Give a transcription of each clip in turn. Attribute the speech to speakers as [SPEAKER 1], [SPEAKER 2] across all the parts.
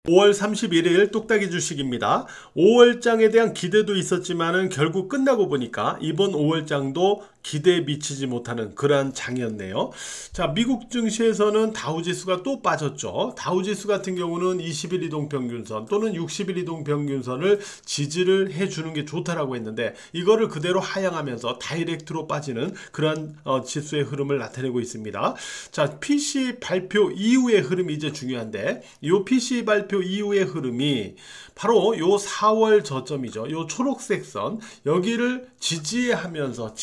[SPEAKER 1] 5월 31일 뚝딱이 주식입니다. 5월장에 대한 기대도 있었지만은 결국 끝나고 보니까 이번 5월장도 기대에 미치지 못하는 그러한 장이었네요. 자, 미국 증시에서는 다우지수가 또 빠졌죠. 다우지수 같은 경우는 20일 이동평균선 또는 60일 이동평균선을 지지를 해주는 게 좋다라고 했는데 이거를 그대로 하향하면서 다이렉트로 빠지는 그러한 지수의 흐름을 나타내고 있습니다. 자, PC 발표 이후의 흐름이 이제 중요한데 이 PC 발표 이후의 흐름이 바로 요 4월 저점이죠. 요 초록색 선 여기를 지지하면서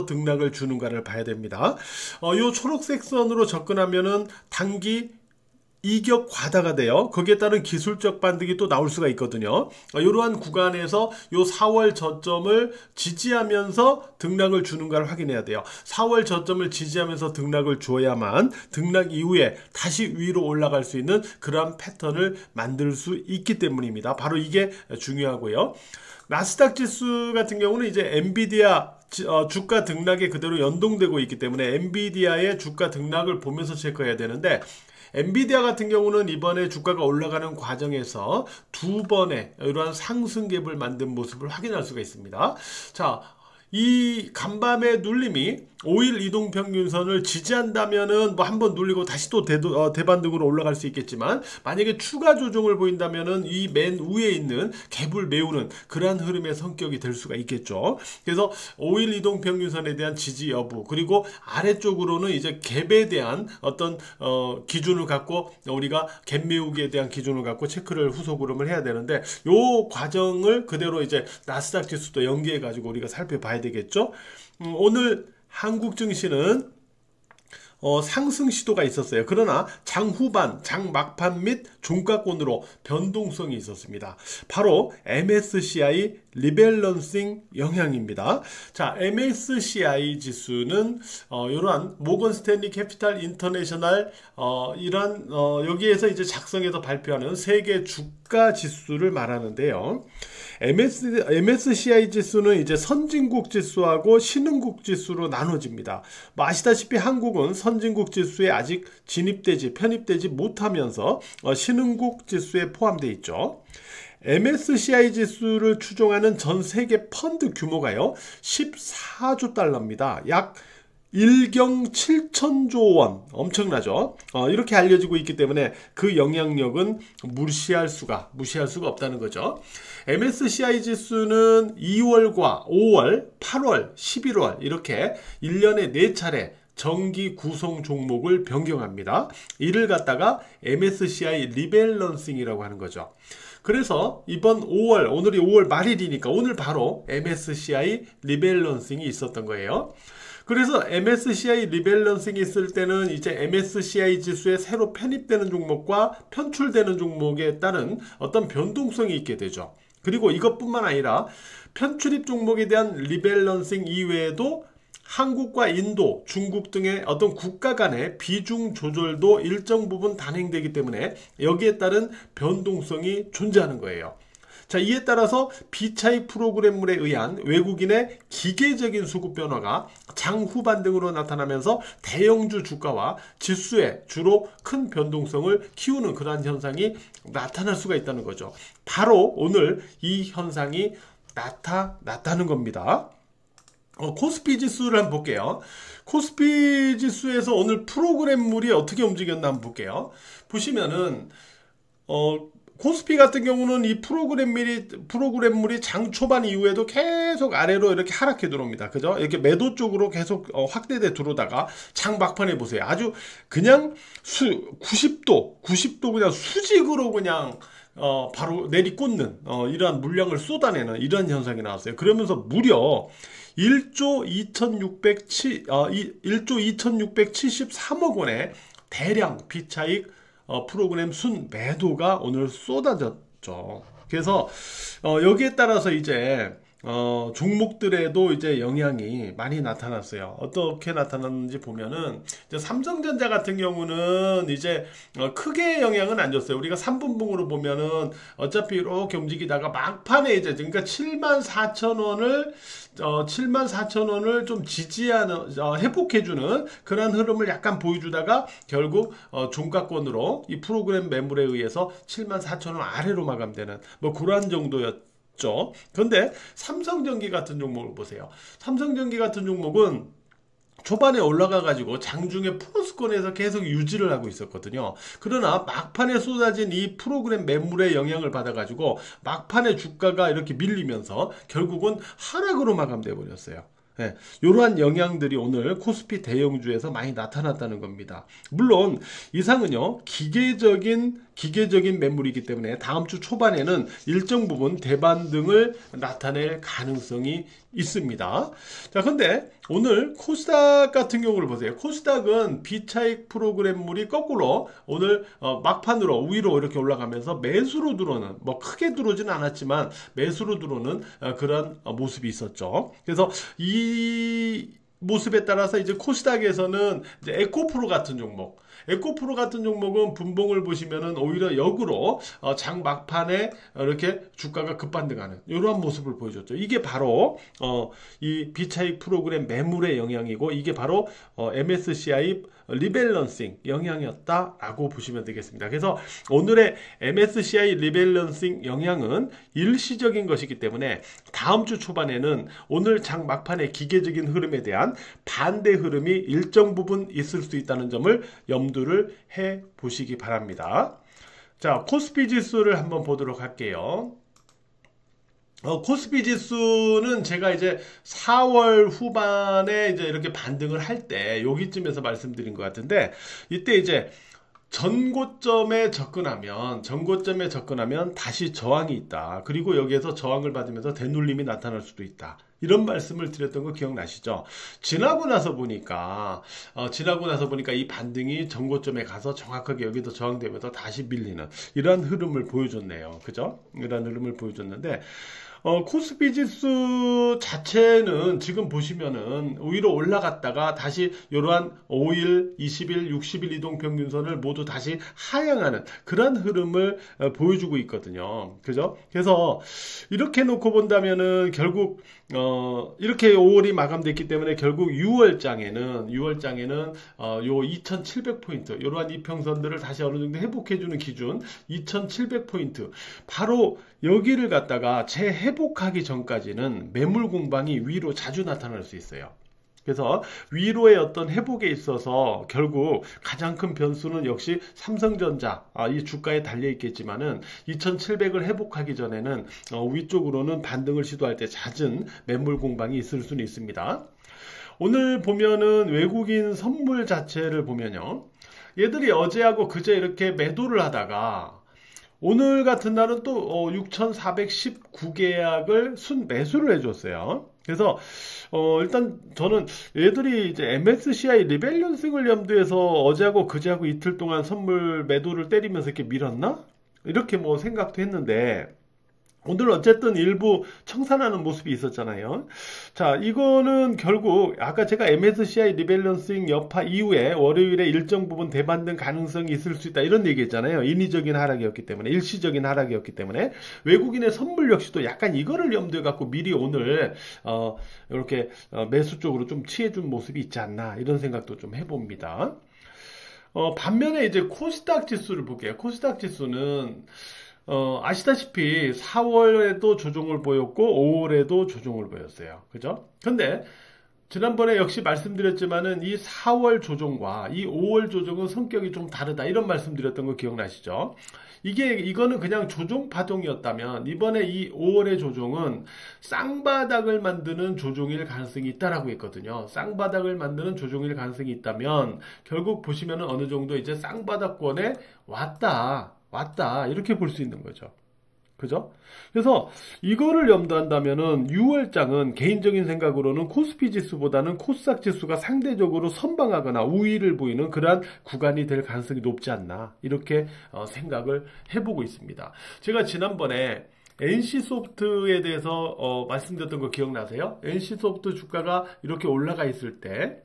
[SPEAKER 1] 등락을 주는가를 봐야 됩니다. 요 초록색 선으로 접근하면은 단기 이격 과다가 돼요. 거기에 따른 기술적 반등이 또 나올 수가 있거든요. 이러한 구간에서 요 4월 저점을 지지하면서 등락을 주는가를 확인해야 돼요. 4월 저점을 지지하면서 등락을 줘야만 등락 이후에 다시 위로 올라갈 수 있는 그러한 패턴을 만들 수 있기 때문입니다. 바로 이게 중요하고요. 나스닥 지수 같은 경우는 이제 엔비디아 주가 등락에 그대로 연동되고 있기 때문에 엔비디아의 주가 등락을 보면서 체크해야 되는데 엔비디아 같은 경우는 이번에 주가가 올라가는 과정에서 두 번의 이러한 상승 갭을 만든 모습을 확인할 수가 있습니다. 자, 이 간밤의 눌림이 5일 이동평균선을 지지한다면은 뭐 한번 눌리고 다시 또 대반등으로 올라갈 수 있겠지만 만약에 추가 조정을 보인다면은 이 맨 위에 있는 갭을 메우는 그러한 흐름의 성격이 될 수가 있겠죠. 그래서 5일 이동평균선에 대한 지지 여부 그리고 아래쪽으로는 이제 갭에 대한 어떤 기준을 갖고 우리가 갭 메우기에 대한 기준을 갖고 체크를 후속 흐름을 해야 되는데 요 과정을 그대로 이제 나스닥 지수도 연계해 가지고 우리가 살펴봐야 되겠죠. 오늘 한국 증시는 상승 시도가 있었어요. 그러나 장 후반, 장 막판 및 종가권으로 변동성이 있었습니다. 바로 MSCI 리밸런싱 영향입니다. 자, MSCI 지수는 이러한 모건 스탠리 캐피탈 인터내셔널 이런 여기에서 이제 작성해서 발표하는 세계 주가 지수를 말하는데요. MSCI 지수는 이제 선진국 지수하고 신흥국 지수로 나눠집니다. 뭐 아시다시피 한국은 선진국 지수에 아직 편입되지 못하면서 신흥국 지수에 포함되어 있죠. MSCI 지수를 추종하는 전 세계 펀드 규모가요 14조 달러입니다. 약 1경 7천조 원 엄청나죠. 이렇게 알려지고 있기 때문에 그 영향력은 무시할 수가 없다는 거죠. MSCI 지수는 2월과 5월, 8월, 11월 이렇게 1년에 4차례 정기 구성 종목을 변경합니다. 이를 갖다가 MSCI 리밸런싱이라고 하는 거죠. 그래서 이번 5월, 오늘이 5월 말일이니까 오늘 바로 MSCI 리밸런싱이 있었던 거예요. 그래서 MSCI 리밸런싱이 있을 때는 이제 MSCI 지수에 새로 편입되는 종목과 편출되는 종목에 따른 어떤 변동성이 있게 되죠. 그리고 이것뿐만 아니라 편출입 종목에 대한 리밸런싱 이외에도 한국과 인도, 중국 등의 어떤 국가 간의 비중 조절도 일정 부분 단행되기 때문에 여기에 따른 변동성이 존재하는 거예요. 자, 이에 따라서 비차익 프로그램물에 의한 외국인의 기계적인 수급 변화가 장 후반 등으로 나타나면서 대형주 주가와 지수에 주로 큰 변동성을 키우는 그러한 현상이 나타날 수가 있다는 거죠. 바로 오늘 이 현상이 나타났다는 겁니다. 코스피 지수를 한번 볼게요. 코스피 지수에서 오늘 프로그램물이 어떻게 움직였나 한번 볼게요. 보시면은 코스피 같은 경우는 이 프로그램물이 장 초반 이후에도 계속 아래로 이렇게 하락해 들어옵니다. 그죠? 이렇게 매도 쪽으로 계속 확대돼 들어오다가 장 막판에 보세요. 아주 그냥 90도 그냥 수직으로 그냥 바로 내리꽂는 이러한 물량을 쏟아내는 이런 현상이 나왔어요. 그러면서 무려 1조 2673억 원의 대량 비차익 프로그램 순 매도가 오늘 쏟아졌죠. 그래서 여기에 따라서 이제 종목들에도 이제 영향이 많이 나타났어요. 어떻게 나타났는지 보면은 이제 삼성전자 같은 경우는 이제 크게 영향은 안 줬어요. 우리가 3분봉으로 보면은 어차피 이렇게 움직이다가 막판에 이제 그러니까 74,000원을 74,000원을 좀 지지하는 회복해주는 그런 흐름을 약간 보여주다가 결국 종가권으로 이 프로그램 매물에 의해서 74,000원 아래로 마감되는 뭐 그런 정도였죠. 그런데 삼성전기 같은 종목을 보세요. 삼성전기 같은 종목은 초반에 올라가 가지고 장중에 플러스권에서 계속 유지를 하고 있었거든요. 그러나 막판에 쏟아진 이 프로그램 매물의 영향을 받아 가지고 막판에 주가가 이렇게 밀리면서 결국은 하락으로 마감돼 버렸어요. 네, 이러한 영향들이 오늘 코스피 대형주에서 많이 나타났다는 겁니다. 물론 이상은요 기계적인 매물이기 때문에 다음 주 초반에는 일정 부분 대반등을 나타낼 가능성이 있습니다. 자, 근데 오늘 코스닥 같은 경우를 보세요. 코스닥은 비차익 프로그램물이 거꾸로 오늘 막판으로 위로 이렇게 올라가면서 매수로 들어오는, 뭐 크게 들어오지는 않았지만 매수로 들어오는 그런 모습이 있었죠. 그래서 이 모습에 따라서 이제 코스닥에서는 이제 에코프로 같은 종목, 에코프로 같은 종목은 분봉을 보시면은 오히려 역으로 장 막판에 이렇게 주가가 급반등하는 이러한 모습을 보여줬죠. 이게 바로 이 비차익 프로그램 매물의 영향이고, 이게 바로 MSCI 리밸런싱 영향이었다라고 보시면 되겠습니다. 그래서 오늘의 MSCI 리밸런싱 영향은 일시적인 것이기 때문에 다음 주 초반에는 오늘 장 막판의 기계적인 흐름에 대한 반대 흐름이 일정 부분 있을 수 있다는 점을 염두를 해 보시기 바랍니다. 자, 코스피 지수를 한번 보도록 할게요. 코스피 지수는 제가 이제 4월 후반에 이제 이렇게 반등을 할 때 여기쯤에서 말씀드린 것 같은데, 이때 이제 전고점에 접근하면 다시 저항이 있다. 그리고 여기에서 저항을 받으면서 되눌림이 나타날 수도 있다. 이런 말씀을 드렸던 거 기억나시죠? 지나고 나서 보니까 이 반등이 전고점에 가서 정확하게 여기도 저항되면서 다시 밀리는 이러한 흐름을 보여줬네요. 그죠? 이러한 흐름을 보여줬는데, 코스피 지수 자체는 지금 보시면은 위로 올라갔다가 다시 이러한 5일, 20일, 60일 이동평균선을 모두 다시 하향하는 그런 흐름을 보여주고 있거든요. 그죠? 그래서 이렇게 놓고 본다면은 결국 이렇게 5월이 마감됐기 때문에 결국 6월장에는 요 2700포인트 이러한 이평선들을 다시 어느 정도 회복해주는 기준 2700포인트, 바로 여기를 갖다가 재회복하기 전까지는 매물 공방이 위로 자주 나타날 수 있어요. 그래서 위로의 어떤 회복에 있어서 결국 가장 큰 변수는 역시 삼성전자 이 주가에 달려 있겠지만은 2700을 회복하기 전에는 위쪽으로는 반등을 시도할 때 잦은 매물 공방이 있을 수는 있습니다. 오늘 보면은 외국인 선물 자체를 보면요, 얘들이 어제하고 그제 이렇게 매도를 하다가 오늘 같은 날은 또 6,419계약을 순매수를 해줬어요. 그래서 일단 저는 얘들이 이제 MSCI 리밸런싱을 염두해서 어제하고 그제하고 이틀 동안 선물 매도를 때리면서 이렇게 밀었나? 이렇게 뭐 생각도 했는데, 오늘 어쨌든 일부 청산하는 모습이 있었잖아요. 자, 이거는 결국 아까 제가 MSCI 리밸런싱 여파 이후에 월요일에 일정 부분 대반등 가능성이 있을 수 있다 이런 얘기했잖아요. 인위적인 하락이었기 때문에, 일시적인 하락이었기 때문에 외국인의 선물 역시도 약간 이거를 염두에 갖고 미리 오늘 이렇게 매수 쪽으로 좀 취해준 모습이 있지 않나 이런 생각도 좀 해봅니다. 반면에 이제 코스닥 지수를 볼게요. 코스닥 지수는 아시다시피 4월에도 조정을 보였고 5월에도 조정을 보였어요. 그죠? 근데 지난번에 역시 말씀드렸지만은 이 4월 조정과 이 5월 조정은 성격이 좀 다르다 이런 말씀드렸던 거 기억나시죠? 이거는 그냥 조정 파동이었다면 이번에 이 5월의 조정은 쌍바닥을 만드는 조정일 가능성이 있다라고 했거든요. 쌍바닥을 만드는 조정일 가능성이 있다면 결국 보시면은 어느 정도 이제 쌍바닥권에 왔다 이렇게 볼 수 있는 거죠. 그죠? 그래서 이거를 염두한다면은 6월장은 개인적인 생각으로는 코스피 지수보다는 코스닥 지수가 상대적으로 선방하거나 우위를 보이는 그러한 구간이 될 가능성이 높지 않나 이렇게 생각을 해보고 있습니다. 제가 지난번에 NC소프트에 대해서 말씀드렸던 거 기억나세요? NC소프트 주가가 이렇게 올라가 있을 때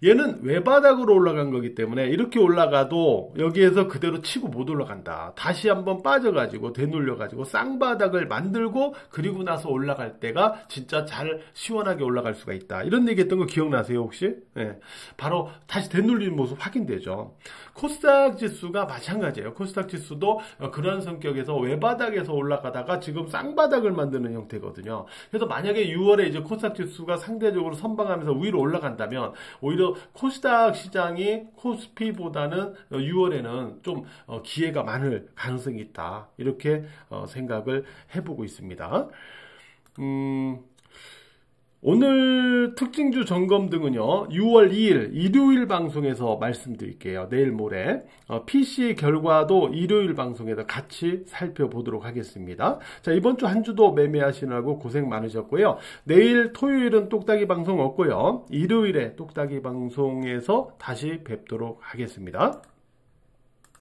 [SPEAKER 1] 얘는 외바닥으로 올라간 거기 때문에 이렇게 올라가도 여기에서 그대로 치고 못 올라간다. 다시 한번 빠져가지고 되돌려가지고 쌍바닥을 만들고 그리고 나서 올라갈 때가 진짜 잘 시원하게 올라갈 수가 있다. 이런 얘기했던 거 기억나세요 혹시? 네. 바로 다시 되돌리는 모습 확인되죠. 코스닥 지수가 마찬가지예요. 코스닥 지수도 그런 성격에서 외바닥에서 올라가다가 지금 쌍바닥을 만드는 형태거든요. 그래서 만약에 6월에 이제 코스닥 지수가 상대적으로 선방하면서 위로 올라간다면 오히려 코스닥 시장이 코스피보다는 6월에는 좀 기회가 많을 가능성이 있다. 이렇게 생각을 해보고 있습니다. 오늘 특징주 점검 등은요 6월 2일 일요일 방송에서 말씀드릴게요. 내일 모레 PC 결과도 일요일 방송에서 같이 살펴보도록 하겠습니다. 자, 이번 주 한 주도 매매하시느라고 고생 많으셨고요. 내일 토요일은 똑딱이 방송 없고요. 일요일에 똑딱이 방송에서 다시 뵙도록 하겠습니다.